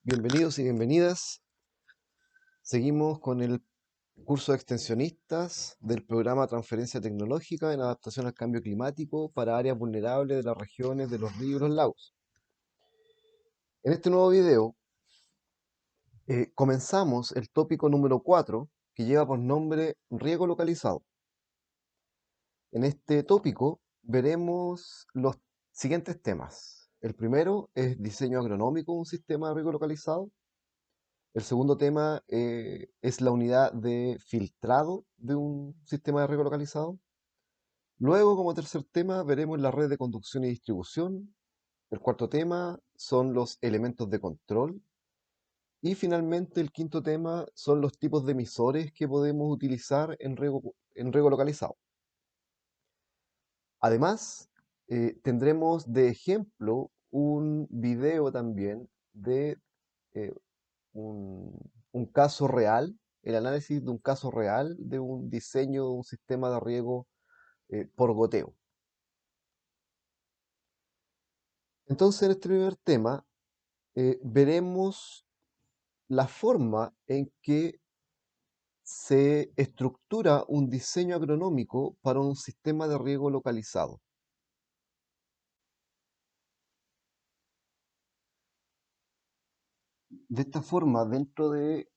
Bienvenidos y bienvenidas. Seguimos con el curso de extensionistas del programa Transferencia Tecnológica en Adaptación al Cambio Climático para áreas vulnerables de las regiones de los ríos y los lagos. En este nuevo video comenzamos el tópico número 4 que lleva por nombre riego localizado. En este tópico veremos los siguientes temas. El primero es diseño agronómico de un sistema de riego localizado. El segundo tema es la unidad de filtrado de un sistema de riego localizado. Luego, como tercer tema, veremos la red de conducción y distribución. El cuarto tema son los elementos de control. Y finalmente, el quinto tema son los tipos de emisores que podemos utilizar en riego localizado. Además, tendremos de ejemplo un video también de eh, un caso real, el análisis de un caso real de un diseño de un sistema de riego por goteo. Entonces, en este primer tema, veremos la forma en que se estructura un diseño agronómico para un sistema de riego localizado. De esta forma, dentro de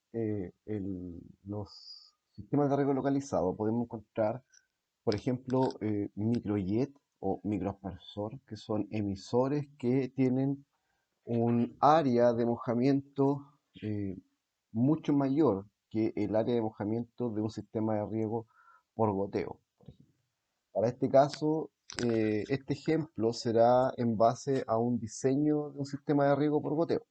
los sistemas de riego localizado, podemos encontrar, por ejemplo, microjet o microaspersor, que son emisores que tienen un área de mojamiento eh, mucho mayor que el área de mojamiento de un sistema de riego por goteo, por ejemplo. Para este caso, este ejemplo será en base a un diseño de un sistema de riego por goteo.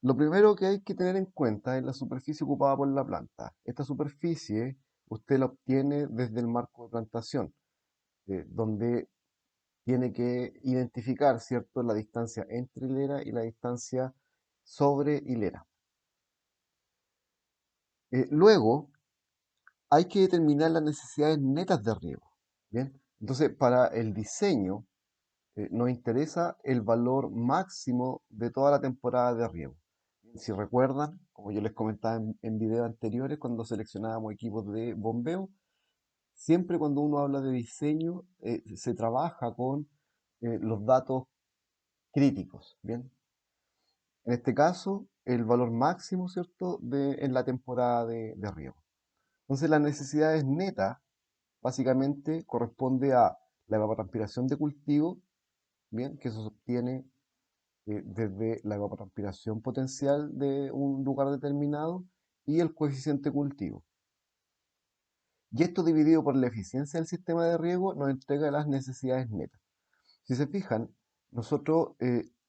Lo primero que hay que tener en cuenta es la superficie ocupada por la planta. Esta superficie usted la obtiene desde el marco de plantación, donde tiene que identificar, ¿cierto?, la distancia entre hilera y la distancia sobre hilera. Luego, hay que determinar las necesidades netas de riego. Bien, entonces para el diseño nos interesa el valor máximo de toda la temporada de riego. Si recuerdan, como yo les comentaba en videos anteriores, cuando seleccionábamos equipos de bombeo, siempre cuando uno habla de diseño, se trabaja con los datos críticos, ¿bien? En este caso, el valor máximo, ¿cierto?, en la temporada de riego. Entonces, las necesidades netas, básicamente, corresponde a la evapotranspiración de cultivo, ¿bien?, que se obtiene desde la evapotranspiración potencial de un lugar determinado y el coeficiente cultivo. Y esto dividido por la eficiencia del sistema de riego nos entrega las necesidades netas. Si se fijan, nosotros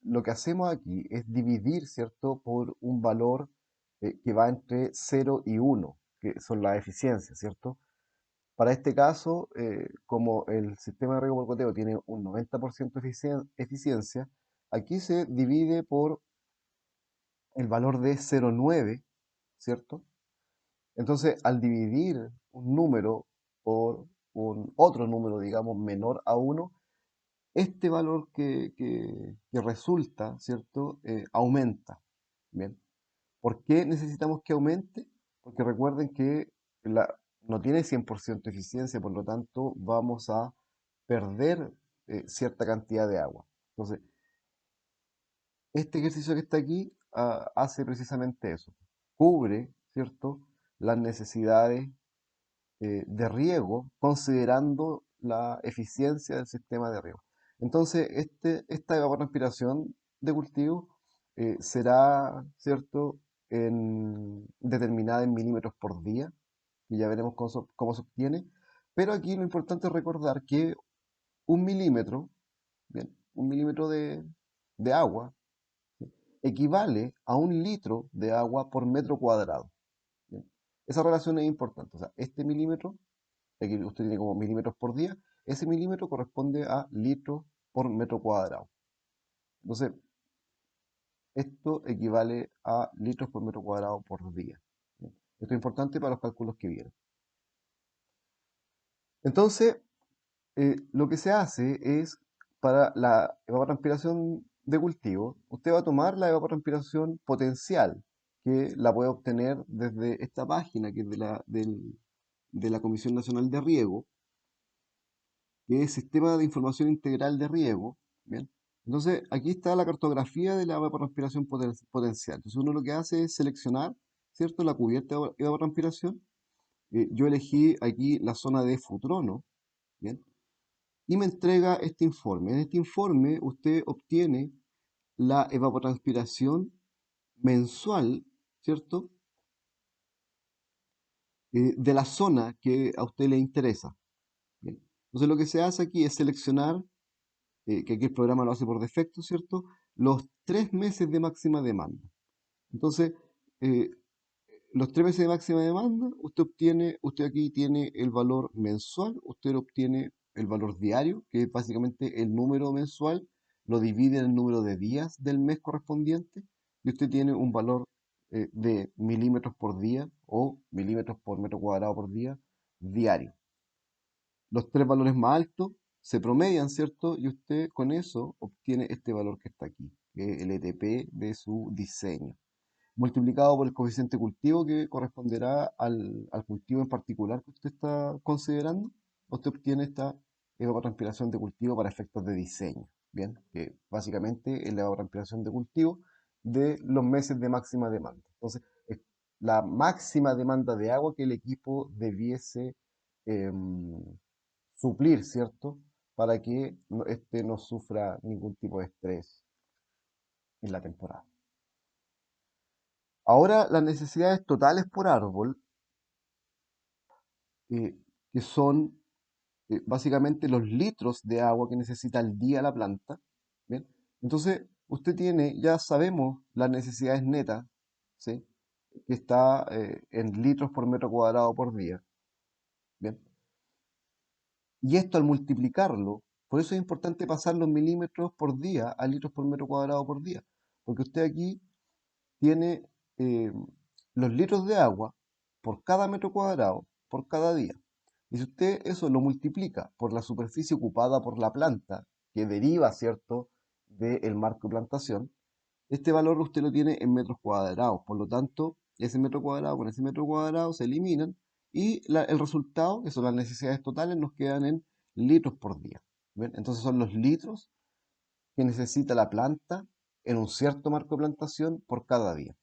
lo que hacemos aquí es dividir, ¿cierto?, por un valor que va entre 0 y 1, que son las eficiencias, ¿cierto? Para este caso, como el sistema de riego por goteo tiene un 90% de eficiencia, aquí se divide por el valor de 0,9, ¿cierto? Entonces, al dividir un número por un otro número, digamos, menor a 1, este valor que resulta, ¿cierto? Aumenta. Bien. ¿Por qué necesitamos que aumente? Porque recuerden que no tiene 100% eficiencia, por lo tanto vamos a perder cierta cantidad de agua. Entonces, este ejercicio que está aquí hace precisamente eso. Cubre, ¿cierto?, las necesidades de riego considerando la eficiencia del sistema de riego. Entonces, esta evapotranspiración de cultivo será, ¿cierto?, determinada en milímetros por día, y ya veremos cómo se obtiene. Pero aquí lo importante es recordar que un milímetro, bien, un milímetro de agua equivale a un litro de agua por metro cuadrado. Bien. Esa relación es importante. O sea, este milímetro, aquí usted tiene como milímetros por día, ese milímetro corresponde a litros por metro cuadrado. Entonces, esto equivale a litros por metro cuadrado por día. Bien. Esto es importante para los cálculos que vienen. Entonces, lo que se hace es, para la evapotranspiración de cultivo, usted va a tomar la evapotranspiración potencial, que la puede obtener desde esta página, que es de la Comisión Nacional de Riego, que es Sistema de Información Integral de Riego. ¿Bien? Entonces, aquí está la cartografía de la evapotranspiración potencial. Entonces, uno lo que hace es seleccionar, ¿cierto?, la cubierta de evapotranspiración. Yo elegí aquí la zona de Futrono, ¿bien? Y me entrega este informe. En este informe usted obtiene la evapotranspiración mensual, ¿cierto? De la zona que a usted le interesa. Bien. Entonces lo que se hace aquí es seleccionar, que aquí el programa lo hace por defecto, ¿cierto? Los 3 meses de máxima demanda. Entonces, eh, los 3 meses de máxima demanda, usted aquí tiene el valor mensual, usted obtiene el valor diario, que es básicamente el número mensual, lo divide en el número de días del mes correspondiente, y usted tiene un valor de milímetros por día o milímetros por metro cuadrado por día diario. Los tres valores más altos se promedian, ¿cierto? Y usted con eso obtiene este valor que está aquí, que es el ETP de su diseño multiplicado por el coeficiente cultivo que corresponderá al cultivo en particular que usted está considerando, usted obtiene esta evapotranspiración de cultivo para efectos de diseño, ¿bien? Que básicamente es la evapotranspiración de cultivo de los meses de máxima demanda. Entonces, es la máxima demanda de agua que el equipo debiese em, suplir, ¿cierto? Para que este no sufra ningún tipo de estrés en la temporada. Ahora, las necesidades totales por árbol, eh, que son básicamente los litros de agua que necesita al día la planta, ¿bien? Entonces, usted tiene, ya sabemos las necesidades netas, ¿sí? Que está en litros por metro cuadrado por día, ¿bien? Y esto al multiplicarlo, por eso es importante pasar los milímetros por día a litros por metro cuadrado por día, porque usted aquí tiene eh, los litros de agua por cada metro cuadrado por cada día. Y si usted eso lo multiplica por la superficie ocupada por la planta, que deriva, ¿cierto?, del marco de plantación, este valor usted lo tiene en metros cuadrados. Por lo tanto, ese metro cuadrado con ese metro cuadrado se eliminan y el resultado, que son las necesidades totales, nos quedan en litros por día. ¿Ven? Entonces son los litros que necesita la planta en un cierto marco de plantación por cada día.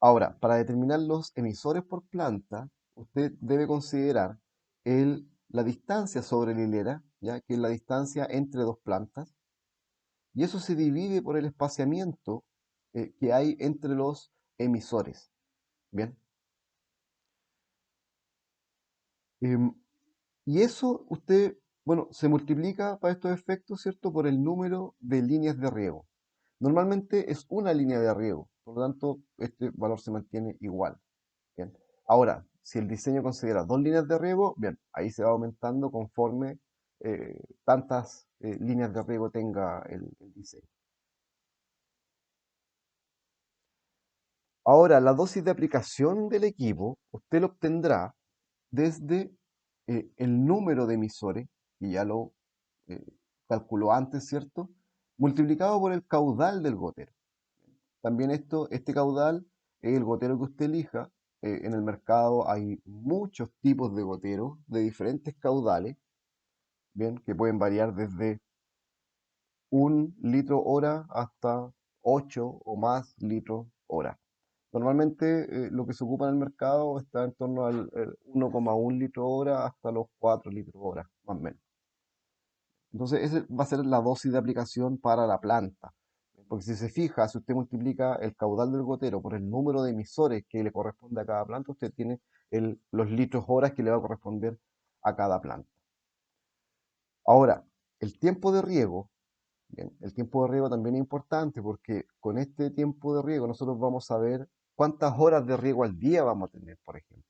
Ahora, para determinar los emisores por planta, usted debe considerar la distancia sobre la hilera, ¿ya? Que es la distancia entre dos plantas, y eso se divide por el espaciamiento que hay entre los emisores. Bien. Em, y eso usted, bueno, se multiplica para estos efectos, ¿cierto?, por el número de líneas de riego. Normalmente es una línea de riego, por lo tanto, este valor se mantiene igual. Bien. Ahora, si el diseño considera 2 líneas de riego, bien, ahí se va aumentando conforme tantas líneas de riego tenga el diseño. Ahora, la dosis de aplicación del equipo, usted lo obtendrá desde el número de emisores, que ya lo eh, calculó antes, ¿cierto? Multiplicado por el caudal del gotero. También este caudal es el gotero que usted elija. En el mercado hay muchos tipos de goteros de diferentes caudales, bien, que pueden variar desde 1 litro hora hasta 8 o más litros hora. Normalmente lo que se ocupa en el mercado está en torno al 1,1 litro hora hasta los 4 litros hora, más o menos. Entonces, esa va a ser la dosis de aplicación para la planta. Porque si se fija, si usted multiplica el caudal del gotero por el número de emisores que le corresponde a cada planta, usted tiene los litros horas que le va a corresponder a cada planta. Ahora, el tiempo de riego, bien, el tiempo de riego también es importante porque con este tiempo de riego nosotros vamos a ver cuántas horas de riego al día vamos a tener, por ejemplo,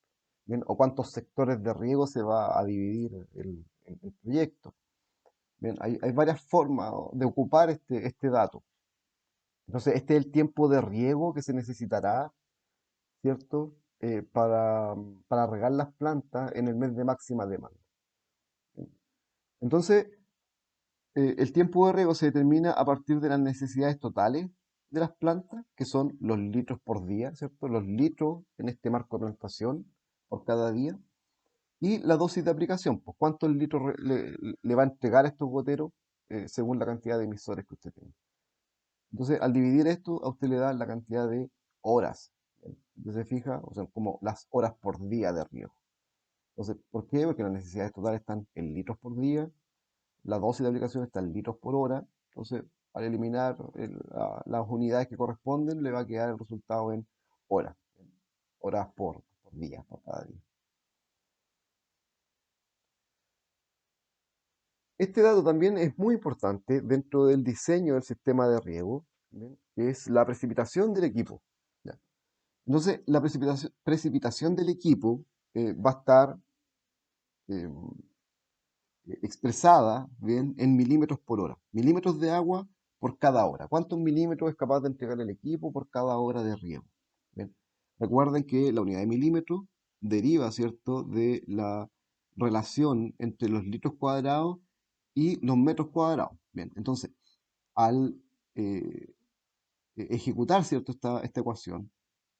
bien, o cuántos sectores de riego se va a dividir el proyecto. Bien, hay varias formas de ocupar este dato. Entonces, este es el tiempo de riego que se necesitará, ¿cierto? Para regar las plantas en el mes de máxima demanda. Entonces, El tiempo de riego se determina a partir de las necesidades totales de las plantas, que son los litros por día, ¿cierto? Los litros en este marco de plantación por cada día. Y la dosis de aplicación, pues cuántos litros le va a entregar a estos goteros según la cantidad de emisores que usted tenga. Entonces, al dividir esto, a usted le da la cantidad de horas. ¿Bien? Usted se fija, o sea, como las horas por día de riego. Entonces, ¿por qué? Porque las necesidades totales están en litros por día, la dosis de aplicación está en litros por hora. Entonces, al eliminar las unidades que corresponden, le va a quedar el resultado en horas por día, por cada día. Este dato también es muy importante dentro del diseño del sistema de riego, ¿bien? Que es la precipitación del equipo. ¿Ya? Entonces, la precipitación del equipo va a estar eh, expresada, ¿bien? En milímetros por hora. Milímetros de agua por cada hora. ¿Cuántos milímetros es capaz de entregar el equipo por cada hora de riego? ¿Bien? Recuerden que la unidad de milímetro deriva, ¿cierto?, de la relación entre los litros cuadrados y los metros cuadrados. Bien, entonces, al eh, ejecutar, ¿cierto?, esta ecuación,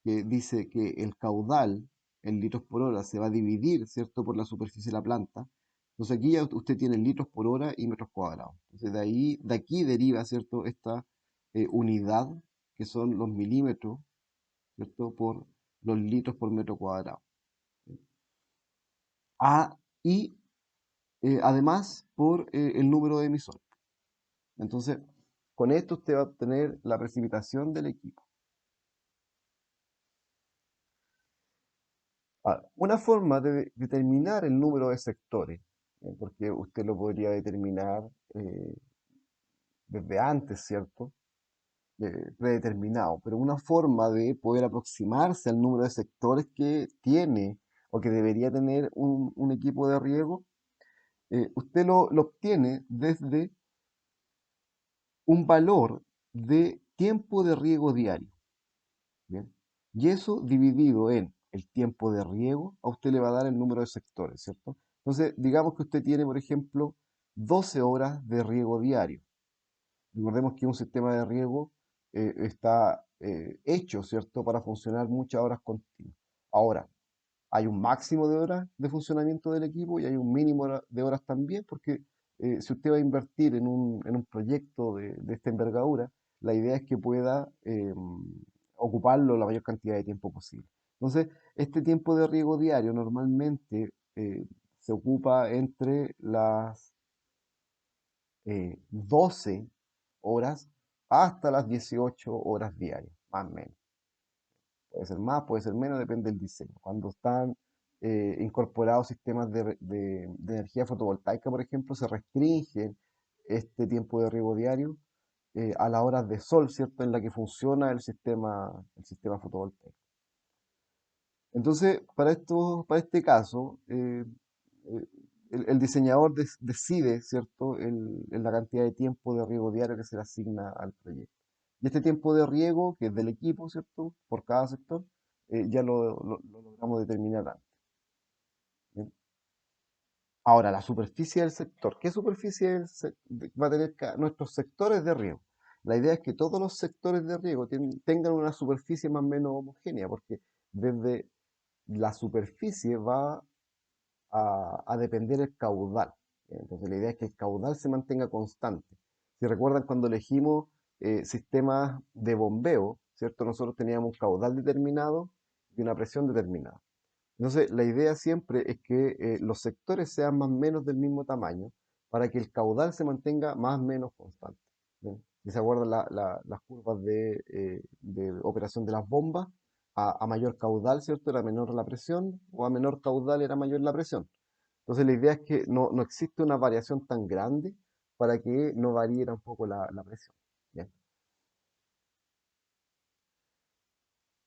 que dice que el caudal en litros por hora se va a dividir, ¿cierto?, por la superficie de la planta. Entonces aquí ya usted tiene litros por hora y metros cuadrados. Entonces de aquí deriva, ¿cierto?, esta unidad que son los milímetros, ¿cierto?, por los litros por metro cuadrado. Y además por el número de emisores. Entonces, con esto usted va a obtener la precipitación del equipo. Una forma de determinar el número de sectores, porque usted lo podría determinar eh, desde antes, ¿cierto? Predeterminado, pero una forma de poder aproximarse al número de sectores que tiene o que debería tener un equipo de riego, usted lo obtiene desde un valor de tiempo de riego diario. ¿Bien? Y eso dividido en el tiempo de riego, a usted le va a dar el número de sectores, ¿cierto? Entonces, digamos que usted tiene, por ejemplo, 12 horas de riego diario. Recordemos que un sistema de riego está hecho, ¿cierto?, para funcionar muchas horas continuas. Ahora, hay un máximo de horas de funcionamiento del equipo y hay un mínimo de horas también, porque si usted va a invertir en un proyecto de esta envergadura, la idea es que pueda ocuparlo la mayor cantidad de tiempo posible. Entonces, este tiempo de riego diario normalmente se ocupa entre las 12 horas hasta las 18 horas diarias, más o menos. Puede ser más, puede ser menos, depende del diseño. Cuando están incorporados sistemas de energía fotovoltaica, por ejemplo, se restringe este tiempo de riego diario a las horas de sol, ¿cierto?, en la que funciona el sistema fotovoltaico. Entonces, para este caso, eh, el diseñador decide, ¿cierto?, la cantidad de tiempo de riego diario que se le asigna al proyecto. Y este tiempo de riego, que es del equipo, ¿cierto?, por cada sector, ya lo logramos determinar antes. ¿Bien? Ahora, la superficie del sector. ¿Qué superficie va a tener nuestros sectores de riego? La idea es que todos los sectores de riego tengan una superficie más o menos homogénea, porque desde la superficie va a depender el caudal. Entonces la idea es que el caudal se mantenga constante. Si recuerdan cuando elegimos sistemas de bombeo, ¿cierto? Nosotros teníamos un caudal determinado y una presión determinada. Entonces la idea siempre es que los sectores sean más o menos del mismo tamaño para que el caudal se mantenga más o menos constante. ¿Bien? Si se acuerdan las curvas de operación de las bombas, a mayor caudal, ¿cierto?, era menor la presión, o a menor caudal era mayor la presión. Entonces la idea es que no existe una variación tan grande para que no varíe tampoco la presión. ¿Bien?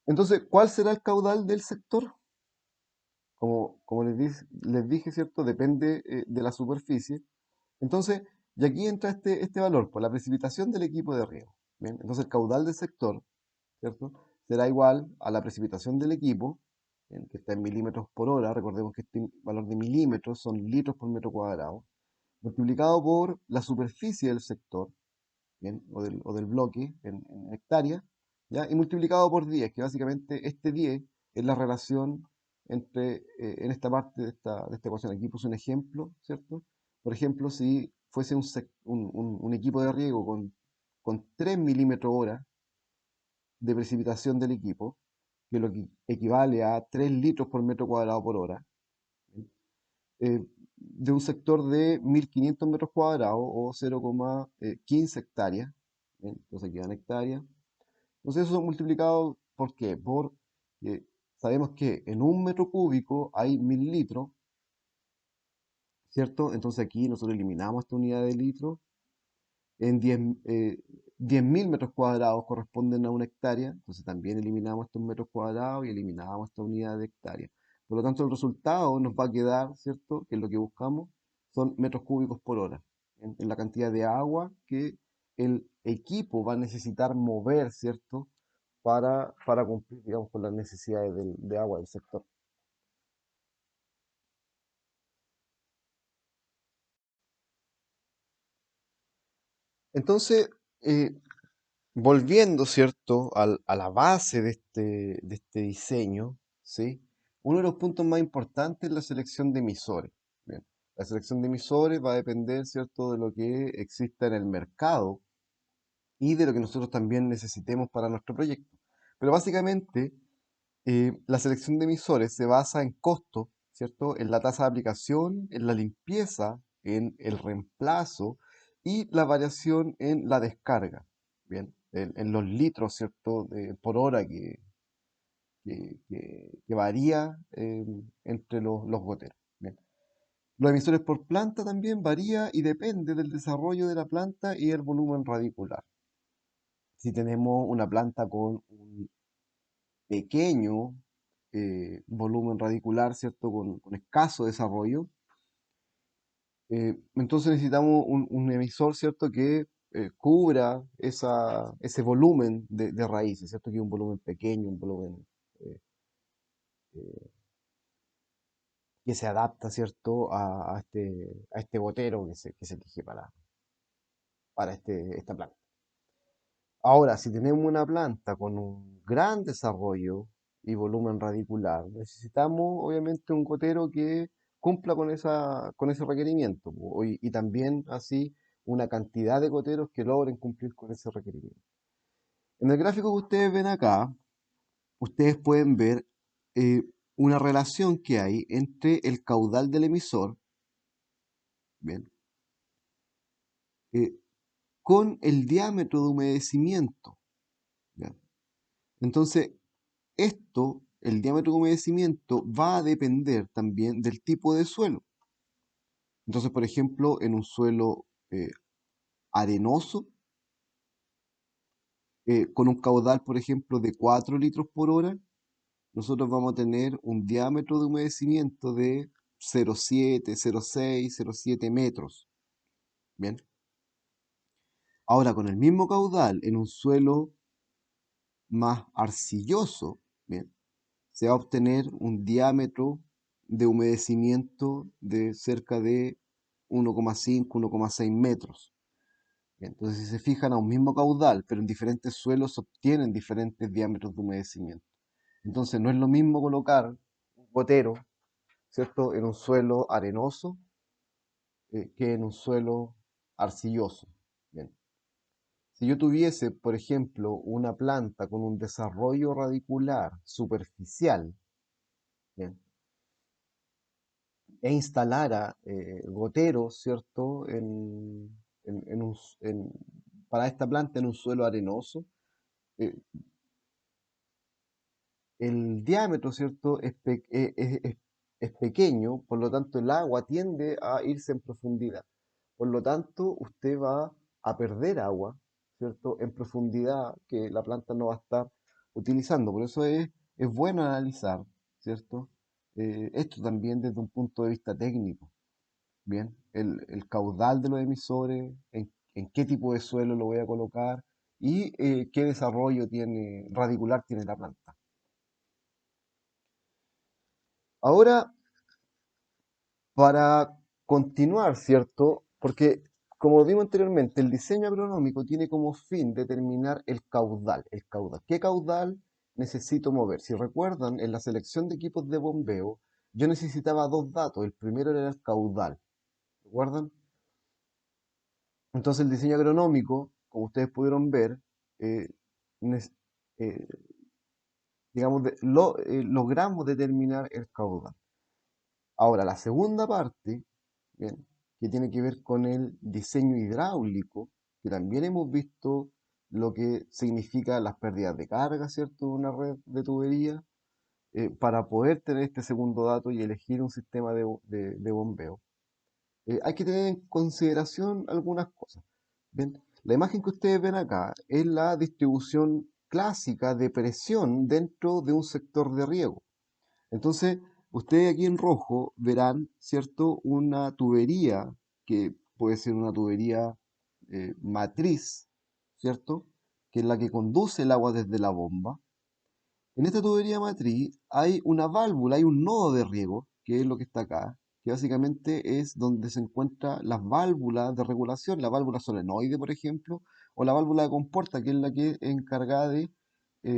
Entonces, ¿cuál será el caudal del sector? Como les dije, ¿cierto? Depende de la superficie. Entonces, y aquí entra este valor, por la precipitación del equipo de riego. ¿Bien? Entonces, el caudal del sector, ¿cierto?, será igual a la precipitación del equipo, que está en milímetros por hora. Recordemos que este valor de milímetros son litros por metro cuadrado. multiplicado por la superficie del sector, ¿bien? O del bloque en hectáreas, ¿ya? Y multiplicado por 10, que básicamente este 10 es la relación entre, en esta parte de esta ecuación. Aquí puse un ejemplo, ¿cierto? Por ejemplo, si fuese un equipo de riego con 3 milímetros hora de precipitación del equipo, que lo que equivale a 3 litros por metro cuadrado por hora, de un sector de 1500 metros cuadrados o 0,15 hectáreas. ¿Bien? Entonces quedan hectáreas. Entonces eso multiplicado, ¿por qué? Sabemos que en un metro cúbico hay 1000 litros, ¿cierto? Entonces aquí nosotros eliminamos esta unidad de litro. En 10.000 metros cuadrados corresponden a una hectárea, entonces también eliminamos estos metros cuadrados y eliminamos esta unidad de hectárea. Por lo tanto, el resultado nos va a quedar, ¿cierto? Que lo que buscamos son metros cúbicos por hora, en la cantidad de agua que el equipo va a necesitar mover, ¿cierto? Para cumplir, digamos, con las necesidades de agua del sector. Entonces, eh, volviendo, ¿cierto?, a la base de este diseño, ¿sí? Uno de los puntos más importantes es la selección de emisores. Bien, la selección de emisores va a depender, ¿cierto?, de lo que exista en el mercado y de lo que nosotros también necesitemos para nuestro proyecto. Pero básicamente, la selección de emisores se basa en costo, ¿cierto? En la tasa de aplicación, en la limpieza, en el reemplazo y la variación en la descarga, ¿bien? En los litros, ¿cierto? Por hora que varía entre los goteros, ¿bien? Los emisores por planta también varía y depende del desarrollo de la planta y el volumen radicular. Si tenemos una planta con un pequeño volumen radicular, ¿cierto? Con escaso desarrollo. Entonces necesitamos un emisor, ¿cierto? Que cubra ese volumen de raíces, ¿cierto? Que es un volumen pequeño, un volumen eh, eh, que se adapta, ¿cierto? A este gotero que se elige para esta planta. Ahora, si tenemos una planta con un gran desarrollo y volumen radicular, necesitamos obviamente un gotero que cumpla con ese requerimiento, po, y también así una cantidad de goteros que logren cumplir con ese requerimiento. En el gráfico que ustedes ven acá, ustedes pueden ver eh, una relación que hay entre el caudal del emisor, bien, eh, con el diámetro de humedecimiento. ¿Ya? Entonces, el diámetro de humedecimiento va a depender también del tipo de suelo. Entonces, por ejemplo, en un suelo arenoso, con un caudal, por ejemplo, de 4 litros por hora, nosotros vamos a tener un diámetro de humedecimiento de 0,7, 0,6, 0,7 metros. Bien. Ahora, con el mismo caudal, en un suelo más arcilloso, bien, se va a obtener un diámetro de humedecimiento de cerca de 1,5, 1,6 metros. Bien, entonces, si se fijan a un mismo caudal, pero en diferentes suelos se obtienen diferentes diámetros de humedecimiento. Entonces, no es lo mismo colocar un gotero, ¿cierto?, en un suelo arenoso que en un suelo arcilloso. Bien. Si yo tuviese, por ejemplo, una planta con un desarrollo radicular superficial, bien, e instalara goteros, ¿cierto? Para esta planta en un suelo arenoso, eh, el diámetro, ¿cierto? Es pequeño, por lo tanto el agua tiende a irse en profundidad. Por lo tanto, usted va a perder agua, ¿cierto? En profundidad que la planta no va a estar utilizando. Por eso es bueno analizar, ¿cierto? Esto también desde un punto de vista técnico. Bien, el caudal de los emisores, en qué tipo de suelo lo voy a colocar y qué desarrollo radicular tiene la planta. Ahora, para continuar, ¿cierto? Porque, como vimos anteriormente, el diseño agronómico tiene como fin determinar el caudal. El caudal. ¿Qué caudal necesito mover? Si recuerdan, en la selección de equipos de bombeo, yo necesitaba dos datos. El primero era el caudal. ¿Recuerdan? Entonces el diseño agronómico, como ustedes pudieron ver, eh, nes- eh, digamos, logramos determinar el caudal. Ahora, la segunda parte, bien, que tiene que ver con el diseño hidráulico, que también hemos visto lo que significa las pérdidas de carga, ¿cierto? De una red de tubería, para poder tener este segundo dato y elegir un sistema de bombeo. Hay que tener en consideración algunas cosas. Bien, la imagen que ustedes ven acá es la distribución clásica de presión dentro de un sector de riego. Entonces, ustedes aquí en rojo verán, ¿cierto? Una tubería que puede ser una tubería matriz, ¿cierto? Que es la que conduce el agua desde la bomba. En esta tubería matriz hay una válvula, hay un nodo de riego, que es lo que está acá, que básicamente es donde se encuentran las válvulas de regulación, la válvula solenoide, por ejemplo, o la válvula de comporta, que es la que es encargada de,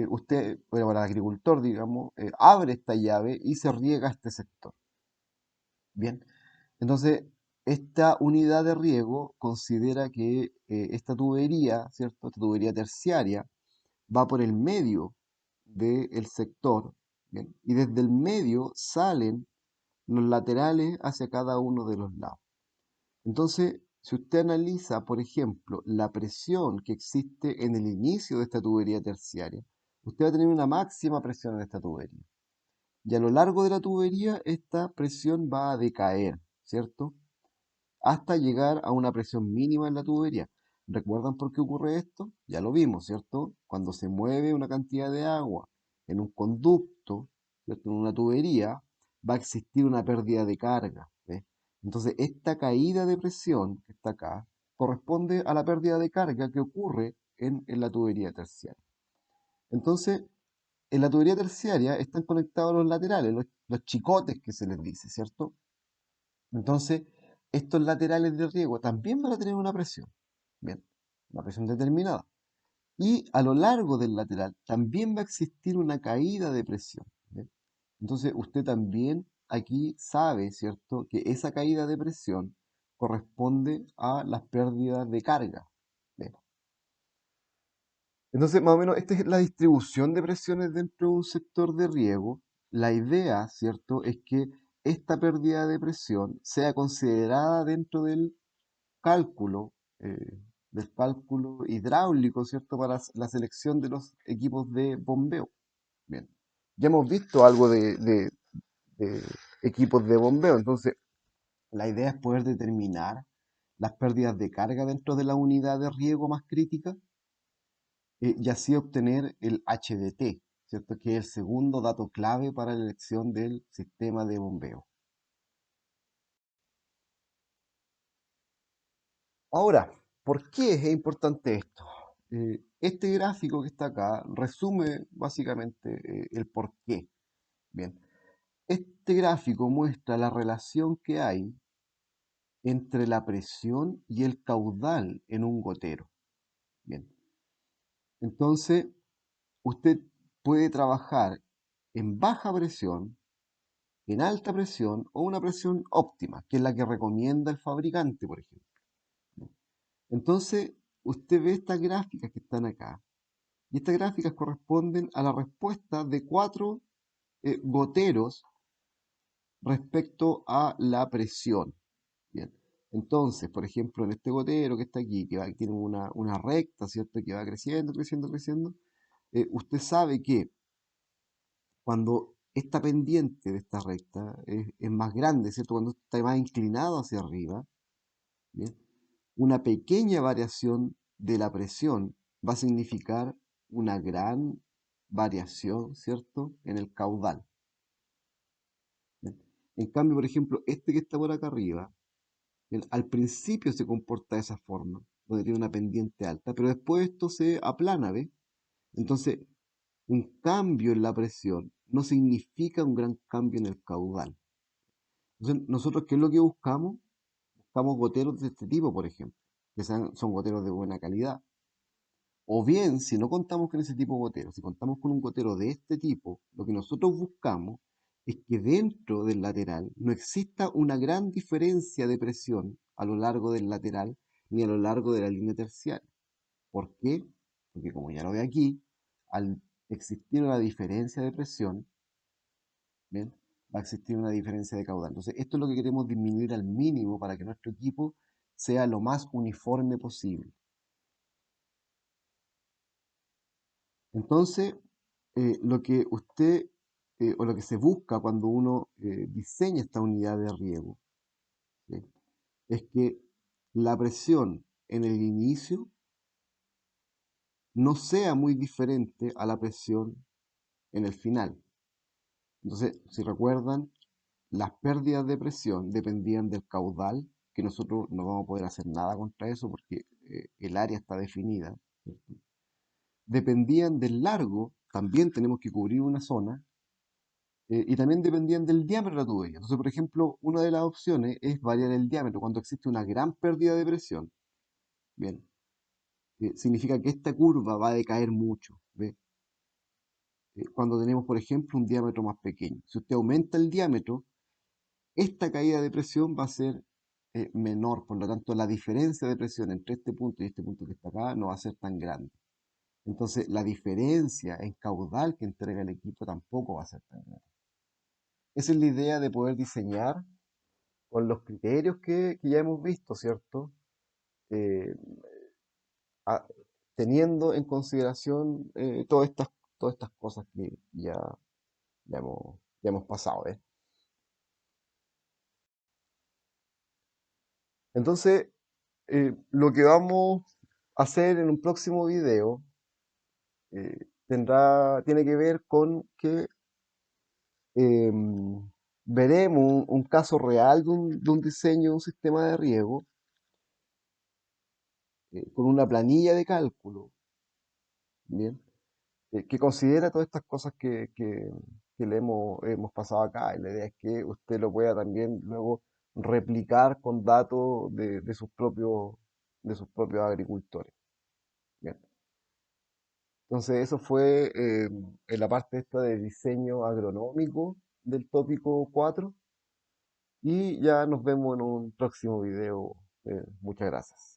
usted, bueno, para el agricultor, digamos, abre esta llave y se riega este sector. Bien, entonces, esta unidad de riego considera que esta tubería, ¿cierto? Esta tubería terciaria, va por el medio del sector, ¿bien? Y desde el medio salen los laterales hacia cada uno de los lados. Entonces, si usted analiza, por ejemplo, la presión que existe en el inicio de esta tubería terciaria, usted va a tener una máxima presión en esta tubería. Y a lo largo de la tubería, esta presión va a decaer, ¿cierto? Hasta llegar a una presión mínima en la tubería. ¿Recuerdan por qué ocurre esto? Ya lo vimos, ¿cierto? Cuando se mueve una cantidad de agua en un conducto, ¿cierto? En una tubería, va a existir una pérdida de carga. ¿Ves? Entonces, esta caída de presión que está acá corresponde a la pérdida de carga que ocurre en la tubería terciaria. Entonces, en la tubería terciaria están conectados los laterales, los chicotes que se les dice, ¿cierto? Entonces, estos laterales de riego también van a tener una presión, bien, una presión determinada. Y a lo largo del lateral también va a existir una caída de presión, ¿bien? Entonces, usted también aquí sabe, ¿cierto?, que esa caída de presión corresponde a las pérdidas de carga. Bien. Entonces, más o menos, esta es la distribución de presiones dentro de un sector de riego. La idea, ¿cierto?, es que esta pérdida de presión sea considerada dentro cálculo, eh, del cálculo hidráulico, ¿cierto?, para la selección de los equipos de bombeo. Bien, ya hemos visto algo de equipos de bombeo, entonces la idea es poder determinar las pérdidas de carga dentro de la unidad de riego más crítica y así obtener el HDT, ¿cierto?, que es el segundo dato clave para la elección del sistema de bombeo. Ahora, ¿por qué es importante esto? Este gráfico que está acá resume básicamente el por qué. Bien, este gráfico muestra la relación que hay entre la presión y el caudal en un gotero. Bien, entonces usted puede trabajar en baja presión, en alta presión o una presión óptima, que es la que recomienda el fabricante, por ejemplo. Entonces, usted ve estas gráficas que están acá. Y estas gráficas corresponden a la respuesta de cuatro goteros respecto a la presión. Bien. Entonces, por ejemplo, en este gotero que está aquí, que tiene una recta, ¿cierto? Que va creciendo, creciendo, creciendo, usted sabe que cuando esta pendiente de esta recta es más grande, ¿cierto? Cuando está más inclinado hacia arriba, ¿bien? Una pequeña variación de la presión va a significar una gran variación, ¿cierto?, en el caudal. ¿Bien? En cambio, por ejemplo, este que está por acá arriba, ¿bien?, al principio se comporta de esa forma, donde tiene una pendiente alta, pero después esto se aplana, ¿ves? Entonces, un cambio en la presión no significa un gran cambio en el caudal. Entonces, nosotros, ¿qué es lo que buscamos? buscamos goteros de este tipo, por ejemplo, que son goteros de buena calidad. O bien, si no contamos con ese tipo de gotero, si contamos con un gotero de este tipo, lo que nosotros buscamos es que dentro del lateral no exista una gran diferencia de presión a lo largo del lateral ni a lo largo de la línea terciaria. ¿Por qué? Porque como ya lo ve aquí, al existir una diferencia de presión, ¿bien? Va a existir una diferencia de caudal. Entonces, esto es lo que queremos disminuir al mínimo para que nuestro equipo sea lo más uniforme posible. Entonces, lo que usted o lo que se busca cuando uno diseña esta unidad de riego, ¿sí? Es que la presión en el inicio no sea muy diferente a la presión en el final. Entonces, si recuerdan, las pérdidas de presión dependían del caudal, que nosotros no vamos a poder hacer nada contra eso porque el área está definida, ¿cierto? Dependían del largo, también tenemos que cubrir una zona, y también dependían del diámetro de la tubería. Entonces, por ejemplo, una de las opciones es variar el diámetro. Cuando existe una gran pérdida de presión, bien, significa que esta curva va a decaer mucho, ¿ve? Cuando tenemos, por ejemplo, un diámetro más pequeño. Si usted aumenta el diámetro, esta caída de presión va a ser menor, por lo tanto la diferencia de presión entre este punto y este punto que está acá no va a ser tan grande. Entonces la diferencia en caudal que entrega el equipo tampoco va a ser tan grande. Esa es la idea de poder diseñar con los criterios que ya hemos visto, ¿cierto? Eh, a- Teniendo en consideración todas estas cosas que ya hemos pasado, ¿eh? Entonces, lo que vamos a hacer en un próximo video tiene que ver con que veremos un caso real de un diseño de un sistema de riego con una planilla de cálculo, ¿bien? Que considera todas estas cosas que le hemos pasado acá. Y la idea es que usted lo pueda también luego replicar con datos de sus propios agricultores. Bien. Entonces, eso fue en la parte esta de diseño agronómico del tópico 4 y ya nos vemos en un próximo video. Muchas gracias.